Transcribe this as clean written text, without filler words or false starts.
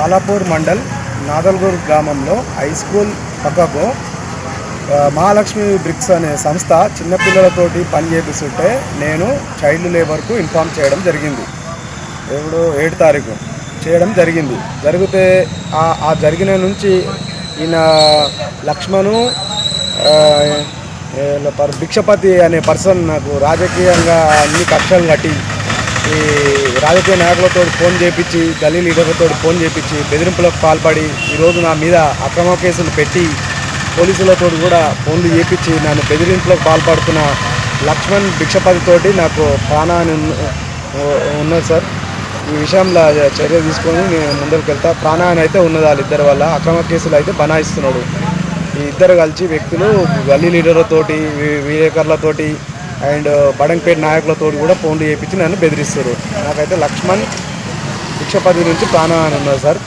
బాలాపూర్ మండల్ నాదల్గూర్ గ్రామంలో high school పక్కకు Mahalakshmi bricks అనే సంస్థ చిన్నపిల్లలతోటి పని చేపిస్తుంటే నేను చైల్డ్ లేబర్కు ఇన్ఫామ్ చేయడం జరిగింది. ఇప్పుడు 7 తారీఖు చేయడం జరిగితే ఆ జరిగిన నుంచి ఈయన లక్ష్మణు భిక్షపతి అనే పర్సన్ నాకు రాజకీయంగా అన్ని కక్షలు కట్టి ఈ రాజకీయ నాయకులతో ఫోన్ చేయించి గల్లీ లీడర్లతో ఫోన్ చేయించి బెదిరింపులకు పాల్పడి ఈరోజు నా మీద అక్రమ కేసులు పెట్టి పోలీసులతో కూడా ఫోన్లు చేయించి నన్ను బెదిరింపులకు పాల్పడుతున్న లక్ష్మణ్ భిక్షపతితోటి నాకు ప్రాణహాని ఉన్నది సార్. ఈ విషయంలో చర్య తీసుకొని నేను ముందరికి వెళ్తా. ప్రాణహాని అయితే ఉన్నది వాళ్ళిద్దరి వల్ల. అక్రమ కేసులు అయితే బనాయిస్తున్నాడు. ఈ ఇద్దరు కలిసి వ్యక్తులు గల్లీ లీడర్లతోటి విలేకరులతోటి అండ్ బడంపేట నాయకులతో కూడా ఫోన్లు చేయించి నన్ను బెదిరిస్తారు. నాకైతే లక్ష్మణ్ భిక్షపతి నుంచి ప్రాణహాని ఉన్నది సార్.